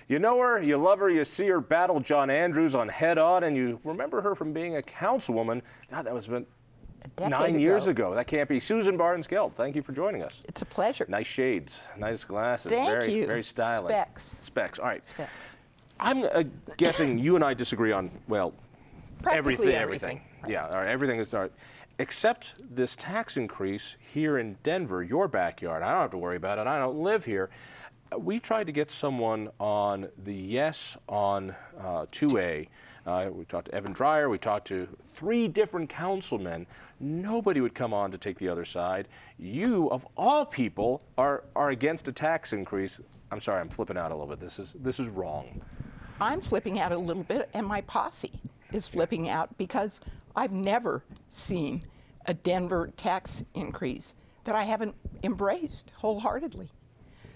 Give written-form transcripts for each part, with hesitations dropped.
You know her, you love her, you see her battle John Andrews on Head On, and you remember her from being a councilwoman. God, that was been 9 years ago. That can't be. Susan Barnes-Gelt, thank you for joining us. It's a pleasure. Nice shades, nice glasses. Thank you. Very stylish. Specs. All right. Specs. I'm guessing you and I disagree on, well, Practically everything. Right. Yeah, all right, everything is all right. Except this tax increase here in Denver, your backyard. I don't have to worry about it. I don't live here. We tried to get someone on the yes on 2A. We talked to Evan Dreyer. We talked to 3 different councilmen. Nobody would come on to take the other side. You, of all people, are against a tax increase. I'm sorry, I'm flipping out a little bit. This is wrong. I'm flipping out a little bit, and my posse is flipping out because I've never seen a Denver tax increase that I haven't embraced wholeheartedly.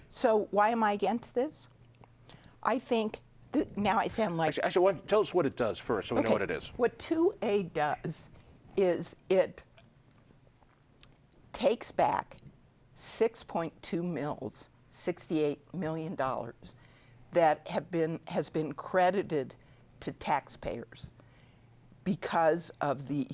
So why am I against this? I think now I sound like... Actually, tell us what it does first so we know what it is. What 2A does is it takes back 6.2 mils, $68 million, that has been credited to taxpayers because of the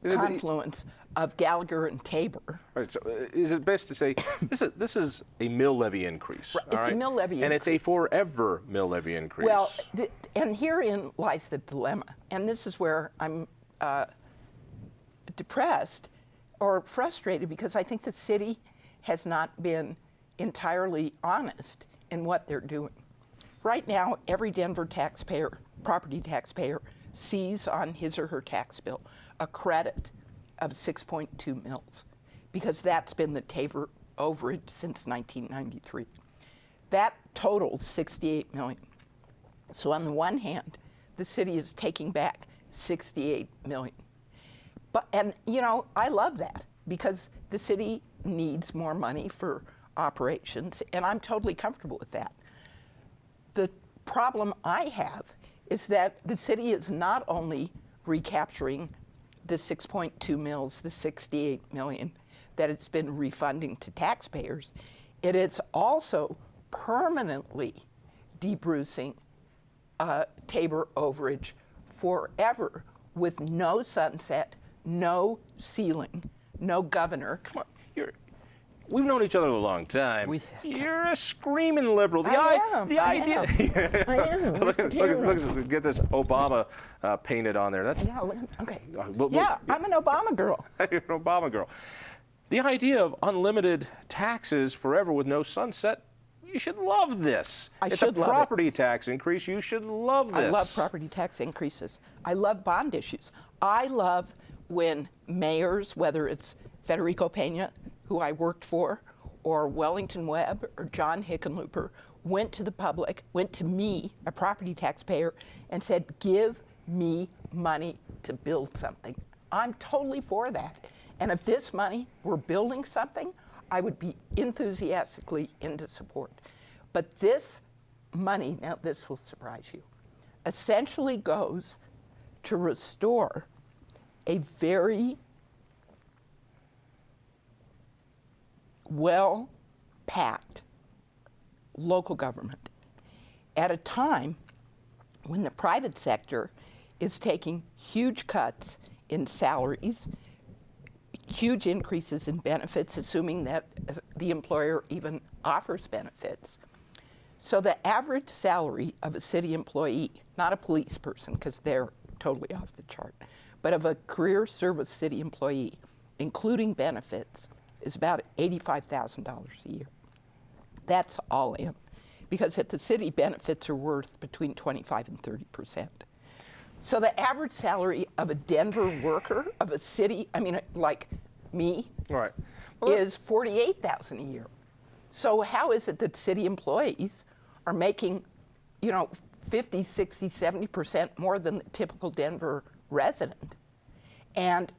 confluence of Gallagher and Tabor. All right, so is it best to say this is a mill levy increase? Right, it's a mill levy increase. And it's a forever mill levy increase. Well, and herein lies the dilemma. And this is where I'm depressed or frustrated because I think the city has not been entirely honest in what they're doing. Right now, every Denver taxpayer, property taxpayer, sees on his or her tax bill a credit of 6.2 mils because that's been the Tabor overage since 1993. That totals $68 million. So on the one hand, the city is taking back $68 million. And you know, I love that because the city needs more money for operations, and I'm totally comfortable with that. The problem I have is that the city is not only recapturing the 6.2 mils, the 68 million that it's been refunding to taxpayers, it is also permanently debrucing Tabor overage forever with no sunset, no ceiling, no governor. Come on, we've known each other a long time. You're a screaming liberal. I am. Look, get this Obama painted on there. Okay. I'm an Obama girl. You're an Obama girl. The idea of unlimited taxes forever with no sunset, you should love this. It's a property tax increase. You should love this. I love property tax increases. I love bond issues. I love when mayors, whether it's Federico Pena, who I worked for, or Wellington Webb, or John Hickenlooper, went to the public, went to me, a property taxpayer, and said, give me money to build something. I'm totally for that. And if this money were building something, I would be enthusiastically into support. But this money, now this will surprise you, essentially goes to restore a very well-packed local government at a time when the private sector is taking huge cuts in salaries, huge increases in benefits, assuming that the employer even offers benefits. So the average salary of a city employee, not a police person, because they're totally off the chart, but of a career service city employee, including benefits, is about $85,000 a year. That's all in, because at the city, benefits are worth between 25 and 30%. So the average salary of a Denver worker of a city, I mean, like me, right, is $48,000 a year. So how is it that city employees are making, 50, 60, 70% more than the typical Denver resident? And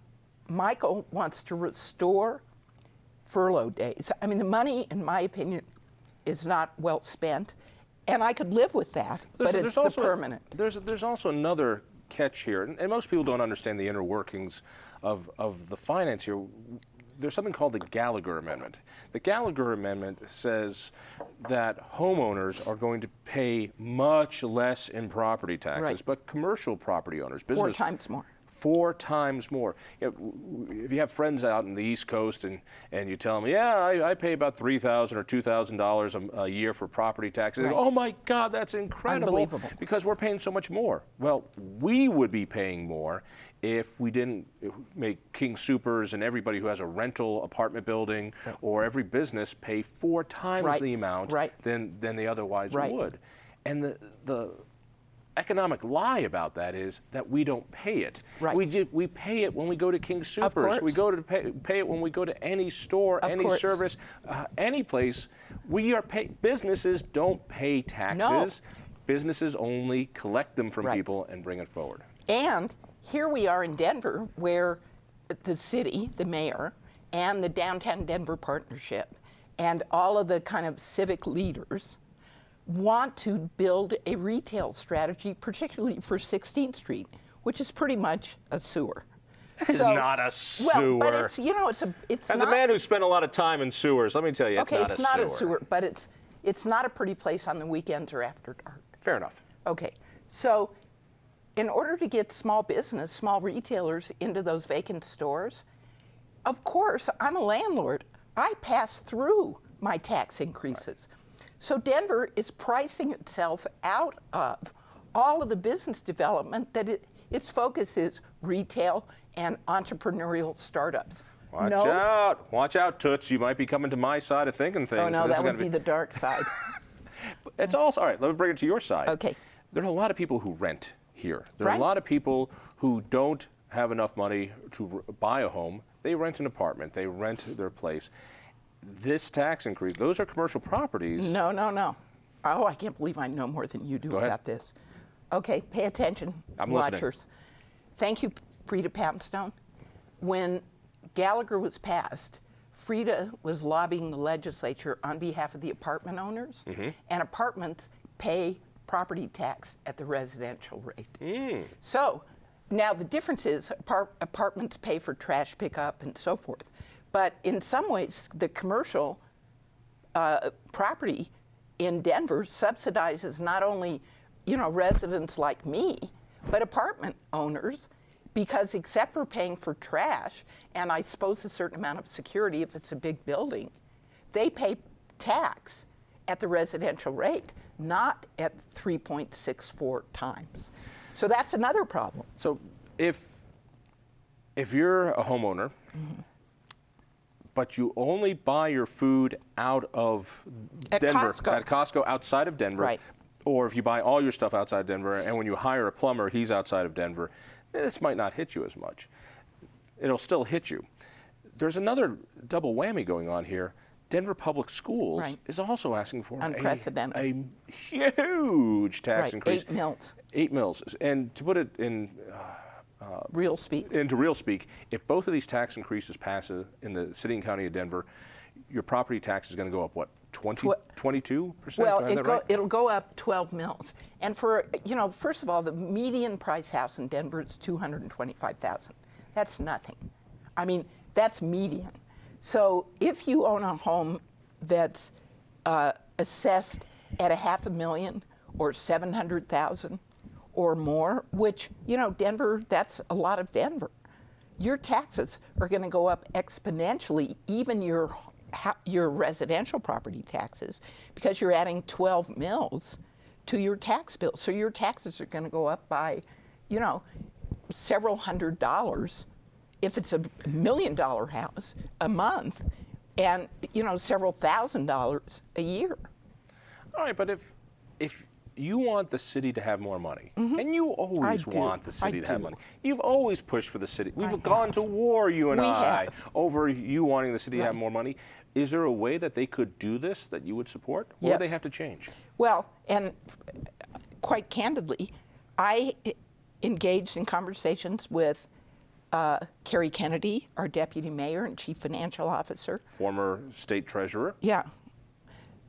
Michael wants to restore furlough days. I mean, the money, in my opinion, is not well spent, and I could live with that, but it's the permanent. There's also another catch here, and most people don't understand the inner workings of the finance here. there's something called the Gallagher Amendment. The Gallagher Amendment says that homeowners are going to pay much less in property taxes, Right. but commercial property owners, 4 business, times more. 4 times more. If you have friends out in the East Coast and you tell them, yeah, I pay about $3,000 or $2,000 a year for property taxes, they go, Right. oh my God, that's incredible. Unbelievable. Because we're paying so much more. Well, we would be paying more if we didn't make King Soopers and everybody who has a rental apartment building or every business pay 4 times Right. the amount Right. than they otherwise Right. would. And the economic lie about that is that we don't pay it. Right. We pay it when we go to King Soopers. course. We go to pay it when we go to any store, Of any course. service, any place. Businesses don't pay taxes. Businesses only collect them from Right. people and bring it forward. And here we are in Denver, where the city, the mayor, and the Downtown Denver Partnership, and all of the kind of civic leaders want to build a retail strategy, particularly for 16th Street, which is pretty much a sewer. It's not a sewer. Well, but it's, it's As not. a man who spent a lot of time in sewers, let me tell you, Okay, it's not a sewer, but it's not a pretty place on the weekends or after dark. Fair enough. Okay, so in order to get small business, small retailers into those vacant stores, of course, I'm a landlord. I pass through my tax increases. So Denver is pricing itself out of all of the business development that its focus is retail and entrepreneurial startups. Watch out, Toots. You might be coming to my side of thinking things. Oh no, This that is would gonna be the dark side. It's also, all right, let me bring it to your side. Okay. There are a lot of people who rent here. There are Right. a lot of people who don't have enough money to buy a home. They rent an apartment. They rent their place. This tax increase, those are commercial properties. No. Oh, I can't believe I know more than you do Go ahead. about this. Okay, pay attention, I'm listening. watchers. Thank you, Frida Poundstone. When Gallagher was passed, Frida was lobbying the legislature on behalf of the apartment owners, and apartments pay property tax at the residential rate. So now the difference is apartments pay for trash pickup and so forth. But in some ways, the commercial property in Denver subsidizes not only, residents like me, but apartment owners, because except for paying for trash, and I suppose a certain amount of security if it's a big building, they pay tax at the residential rate, not at 3.64 times. So that's another problem. So if you're a homeowner, but you only buy your food out of At Denver, Costco. at Costco outside of Denver, Right. or if you buy all your stuff outside Denver, and when you hire a plumber, he's outside of Denver, this might not hit you as much. It'll still hit you. There's another double whammy going on here. Denver Public Schools Right. is also asking for Unprecedented. a huge tax Right, increase. 8 mils, 8 mils. And to put it in real speak. into real speak, if both of these tax increases pass in the city and county of Denver, your property tax is going to go up, what, 22%? Well, Do I have that right? it'll go up 12 mils. And for, first of all, the median price house in Denver is $225,000. That's nothing. I mean, that's median. So if you own a home that's assessed at $500,000 or $700,000 or more, which, Denver, that's a lot of Denver, your taxes are going to go up exponentially, even your residential property taxes, because you're adding 12 mils to your tax bill. So your taxes are going to go up by, several $100s if it's a $1 million house a month, and several $1,000s a year. All right, but if you want the city to have more money, and you always I do. want the city I to have do. money. You've always pushed for the city. We've I gone have. to war, you and We I, have. over you wanting the city to have Right. more money. Is there a way that they could do this that you would support? Or Yes. do they have to change? Well, and quite candidly, I engaged in conversations with Kerry Kennedy, our deputy mayor and chief financial officer. Former state treasurer? Yeah.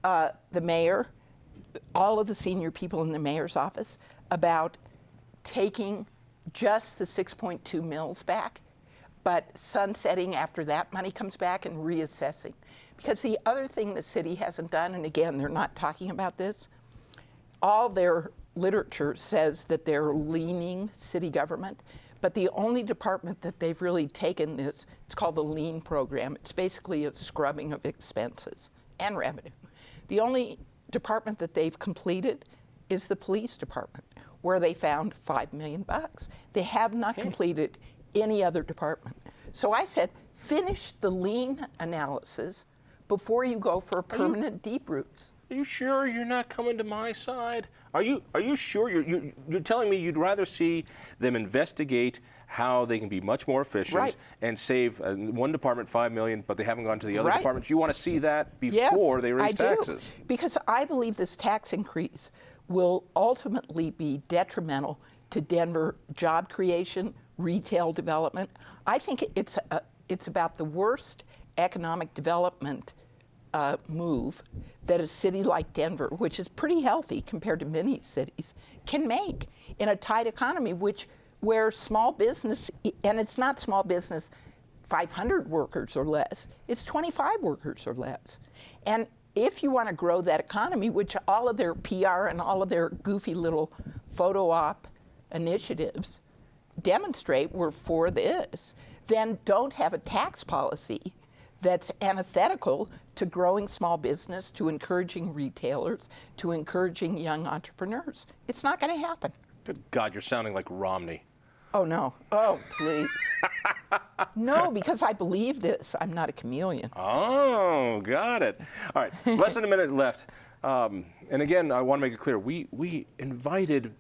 The mayor, all of the senior people in the mayor's office, about taking just the 6.2 mils back. but sunsetting after that money comes back and reassessing. Because the other thing the city hasn't done, and again, they're not talking about this, all their literature says that they're leaning city government, but the only department that they've really taken this, it's called the lean program. It's basically a scrubbing of expenses and revenue. The only department that they've completed is the police department, where they found $5 million. They have not completed any other department. So I said, finish the lean analysis before you go for permanent deep roots. Are you sure you're not coming to my side? Are you sure? You're telling me you'd rather see them investigate how they can be much more efficient and save one department $5 million, but they haven't gone to the other departments. You want to see that before they raise taxes? Do, because I believe this tax increase will ultimately be detrimental to Denver job creation, retail development. I think it's about the worst economic development move that a city like Denver, which is pretty healthy compared to many cities, can make in a tight economy, where small business, and it's not small business 500 workers or less, it's 25 workers or less. And if you want to grow that economy, which all of their PR and all of their goofy little photo op initiatives demonstrate we're for this, then don't have a tax policy that's antithetical to growing small business, to encouraging retailers, to encouraging young entrepreneurs. It's not going to happen. Good God, you're sounding like Romney. Oh, no. Oh, please. No, because I believe this. I'm not a chameleon. Oh, got it. All right, less than a minute left. And again, I want to make it clear, we invited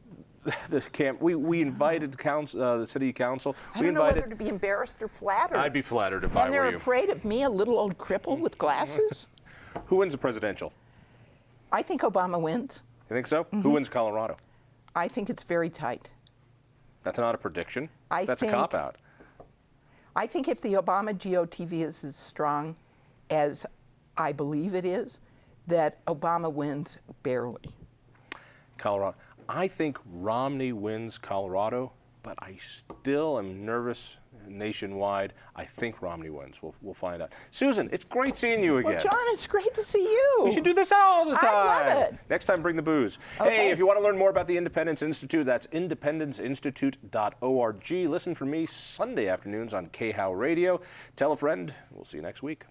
we invited the city council. I don't know whether to be embarrassed or flattered. I'd be flattered if I were you. And they're afraid of me, a little old cripple with glasses. Who wins the presidential? I think Obama wins. You think so? Who wins Colorado? I think it's very tight. That's not a prediction. That's a cop-out. I think if the Obama GOTV is as strong as I believe it is, that Obama wins barely. Colorado. I think Romney wins Colorado, but I still am nervous nationwide. I think Romney wins. We'll find out. Susan, it's great seeing you again. Well, John, it's great to see you. We should do this all the time. I love it. Next time, bring the booze. Okay. Hey, if you want to learn more about the Independence Institute, that's independenceinstitute.org. Listen for me Sunday afternoons on KHOW Radio. Tell a friend. We'll see you next week.